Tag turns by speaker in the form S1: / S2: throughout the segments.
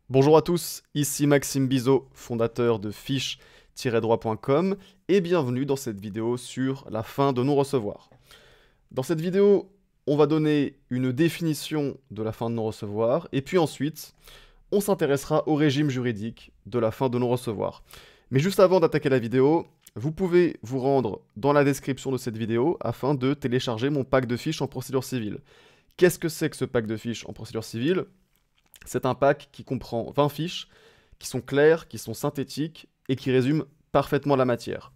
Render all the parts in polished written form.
S1: Bonjour à tous, ici Maxime Bizot, fondateur de fiche-droit.com et bienvenue dans cette vidéo sur la fin de non-recevoir. Dans cette vidéo, on va donner une définition de la fin de non-recevoir et puis ensuite, on s'intéressera au régime juridique de la fin de non-recevoir. Mais juste avant d'attaquer la vidéo, vous pouvez vous rendre dans la description de cette vidéo afin de télécharger mon pack de fiches en procédure civile. Qu'est-ce que c'est que ce pack de fiches en procédure civile ? C'est un pack qui comprend 20 fiches, qui sont claires, qui sont synthétiques et qui résument parfaitement la matière.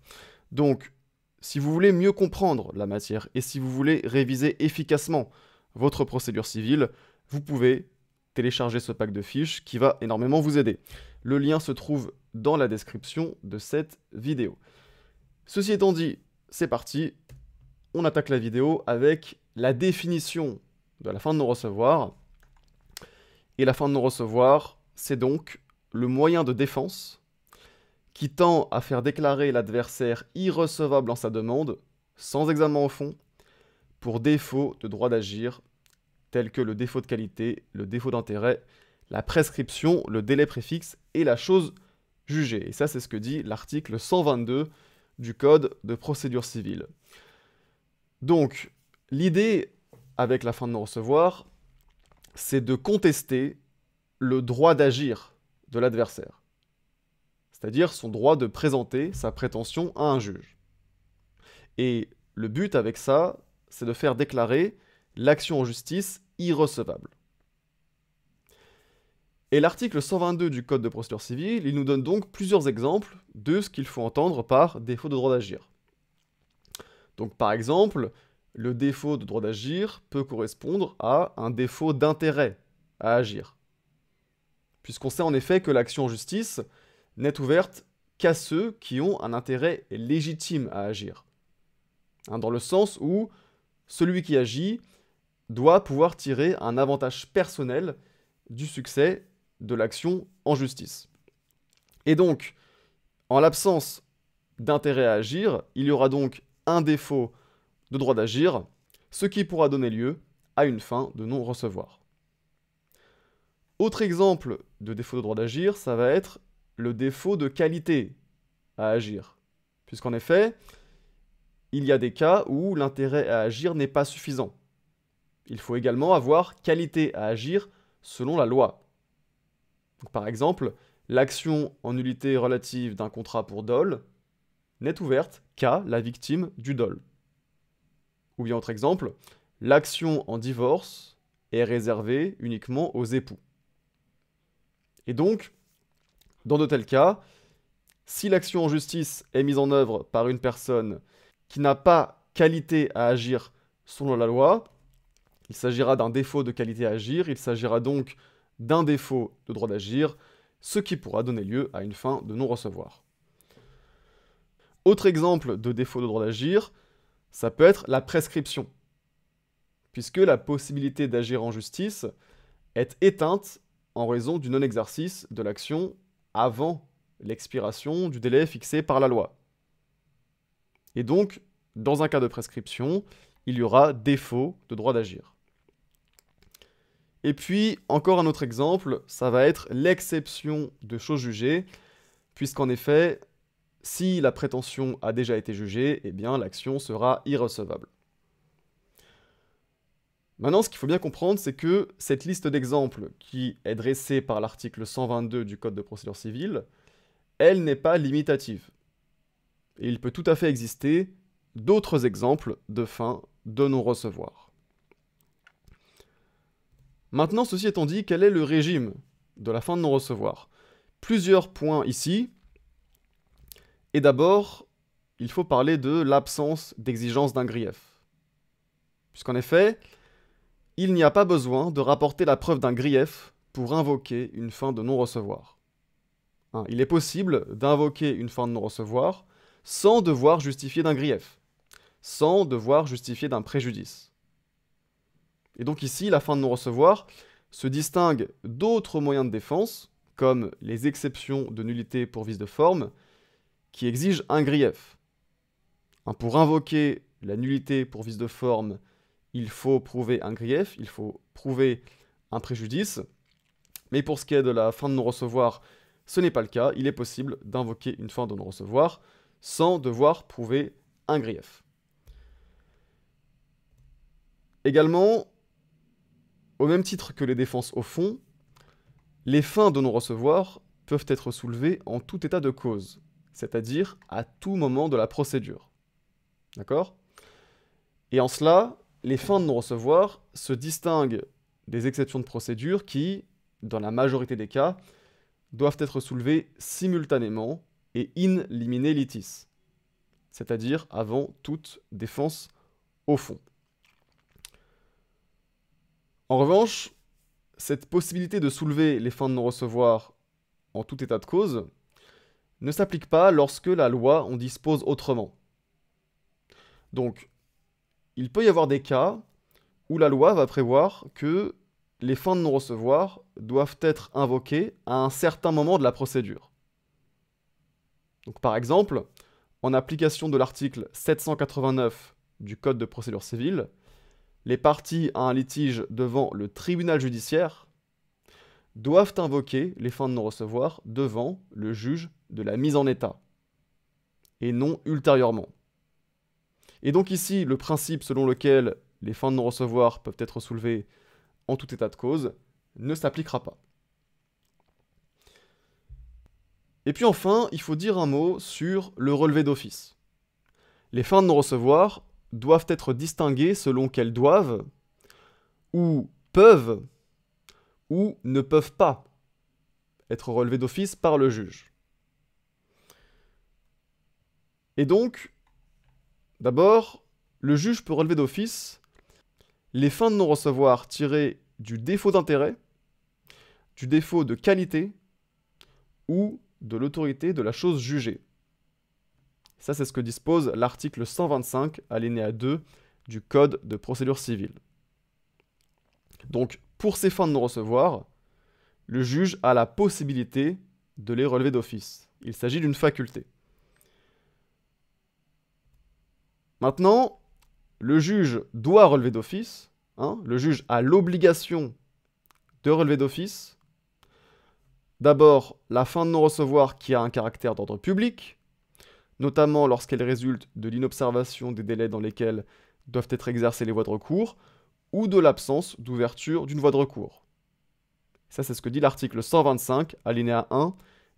S1: Donc, si vous voulez mieux comprendre la matière et si vous voulez réviser efficacement votre procédure civile, vous pouvez télécharger ce pack de fiches qui va énormément vous aider. Le lien se trouve dans la description de cette vidéo. Ceci étant dit, c'est parti. On attaque la vidéo avec la définition de la fin de non-recevoir. Et la fin de non-recevoir, c'est donc le moyen de défense qui tend à faire déclarer l'adversaire irrecevable en sa demande, sans examen au fond, pour défaut de droit d'agir, tels que le défaut de qualité, le défaut d'intérêt, la prescription, le délai préfixe et la chose jugée. Et ça, c'est ce que dit l'article 122 du Code de procédure civile. Donc, l'idée avec la fin de non-recevoir, c'est de contester le droit d'agir de l'adversaire, c'est-à-dire son droit de présenter sa prétention à un juge. Et le but avec ça, c'est de faire déclarer l'action en justice irrecevable. Et l'article 122 du Code de procédure civile, il nous donne donc plusieurs exemples de ce qu'il faut entendre par défaut de droit d'agir. Donc par exemple, le défaut de droit d'agir peut correspondre à un défaut d'intérêt à agir. Puisqu'on sait en effet que l'action en justice n'est ouverte qu'à ceux qui ont un intérêt légitime à agir. Dans le sens où celui qui agit doit pouvoir tirer un avantage personnel du succès de l'action en justice. Et donc, en l'absence d'intérêt à agir, il y aura donc un défaut de droit d'agir, ce qui pourra donner lieu à une fin de non-recevoir. Autre exemple de défaut de droit d'agir, ça va être le défaut de qualité à agir. Puisqu'en effet, il y a des cas où l'intérêt à agir n'est pas suffisant. Il faut également avoir qualité à agir selon la loi. Donc, par exemple, l'action en nullité relative d'un contrat pour dol n'est ouverte qu'à la victime du dol. Ou bien autre exemple, l'action en divorce est réservée uniquement aux époux. Et donc, dans de tels cas, si l'action en justice est mise en œuvre par une personne qui n'a pas qualité à agir selon la loi, il s'agira d'un défaut de qualité à agir, il s'agira donc d'un défaut de droit d'agir, ce qui pourra donner lieu à une fin de non-recevoir. Autre exemple de défaut de droit d'agir, ça peut être la prescription, puisque la possibilité d'agir en justice est éteinte en raison du non-exercice de l'action avant l'expiration du délai fixé par la loi. Et donc, dans un cas de prescription, il y aura défaut de droit d'agir. Et puis, encore un autre exemple, ça va être l'exception de chose jugée, puisqu'en effet, si la prétention a déjà été jugée, eh bien l'action sera irrecevable. Maintenant, ce qu'il faut bien comprendre, c'est que cette liste d'exemples qui est dressée par l'article 122 du Code de procédure civile, elle n'est pas limitative. Et il peut tout à fait exister d'autres exemples de fin de non-recevoir. Maintenant, ceci étant dit, quel est le régime de la fin de non-recevoir? Plusieurs points ici. Et d'abord, il faut parler de l'absence d'exigence d'un grief. Puisqu'en effet, il n'y a pas besoin de rapporter la preuve d'un grief pour invoquer une fin de non-recevoir. Il est possible d'invoquer une fin de non-recevoir sans devoir justifier d'un grief, sans devoir justifier d'un préjudice. Et donc ici, la fin de non-recevoir se distingue d'autres moyens de défense, comme les exceptions de nullité pour vice de forme, qui exigent un grief. Pour invoquer la nullité pour vice de forme, il faut prouver un grief, il faut prouver un préjudice. Mais pour ce qui est de la fin de non-recevoir, ce n'est pas le cas. Il est possible d'invoquer une fin de non-recevoir sans devoir prouver un grief. Également, au même titre que les défenses au fond, les fins de non-recevoir peuvent être soulevées en tout état de cause, c'est-à-dire à tout moment de la procédure. D'accord ? Et en cela, les fins de non-recevoir se distinguent des exceptions de procédure qui, dans la majorité des cas, doivent être soulevées simultanément et in limine litis, c'est-à-dire avant toute défense au fond. En revanche, cette possibilité de soulever les fins de non-recevoir en tout état de cause ne s'applique pas lorsque la loi en dispose autrement. Donc, il peut y avoir des cas où la loi va prévoir que les fins de non-recevoir doivent être invoquées à un certain moment de la procédure. Donc, par exemple, en application de l'article 789 du Code de procédure civile, les parties à un litige devant le tribunal judiciaire doivent invoquer les fins de non-recevoir devant le juge de la mise en état, et non ultérieurement. Et donc ici, le principe selon lequel les fins de non-recevoir peuvent être soulevées en tout état de cause ne s'appliquera pas. Et puis enfin, il faut dire un mot sur le relevé d'office. Les fins de non-recevoir doivent être distinguées selon qu'elles doivent, ou peuvent, ou ne peuvent pas être relevées d'office par le juge. Et donc, d'abord, le juge peut relever d'office les fins de non-recevoir tirées du défaut d'intérêt, du défaut de qualité ou de l'autorité de la chose jugée. Ça, c'est ce que dispose l'article 125, alinéa 2 du Code de procédure civile. Donc, pour ces fins de non-recevoir, le juge a la possibilité de les relever d'office. Il s'agit d'une faculté. Maintenant, le juge doit relever d'office, le juge a l'obligation de relever d'office, d'abord la fin de non-recevoir qui a un caractère d'ordre public, notamment lorsqu'elle résulte de l'inobservation des délais dans lesquels doivent être exercées les voies de recours, ou de l'absence d'ouverture d'une voie de recours. Ça, c'est ce que dit l'article 125, alinéa 1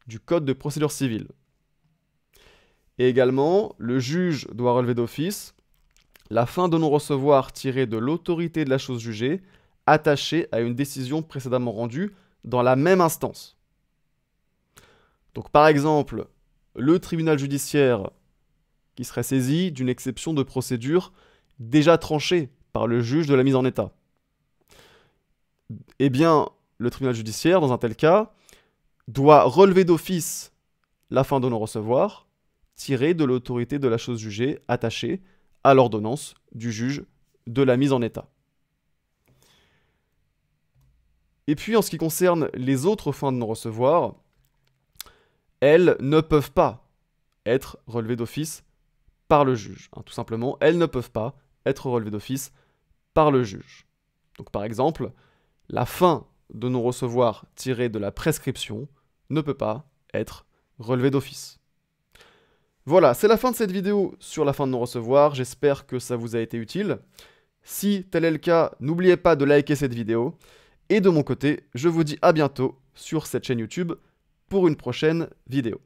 S1: du Code de procédure civile. Et également, le juge doit relever d'office la fin de non-recevoir tirée de l'autorité de la chose jugée, attachée à une décision précédemment rendue dans la même instance. Donc par exemple, le tribunal judiciaire qui serait saisi d'une exception de procédure déjà tranchée par le juge de la mise en état. Eh bien, le tribunal judiciaire, dans un tel cas, doit relever d'office la fin de non-recevoir tirée de l'autorité de la chose jugée attachée à l'ordonnance du juge de la mise en état. Et puis, en ce qui concerne les autres fins de non-recevoir, elles ne peuvent pas être relevées d'office par le juge. Tout simplement, elles ne peuvent pas être relevées d'office par le juge. Donc par exemple, la fin de non-recevoir tirée de la prescription ne peut pas être relevée d'office. Voilà, c'est la fin de cette vidéo sur la fin de non-recevoir. J'espère que ça vous a été utile. Si tel est le cas, n'oubliez pas de liker cette vidéo. Et de mon côté, je vous dis à bientôt sur cette chaîne YouTube pour une prochaine vidéo.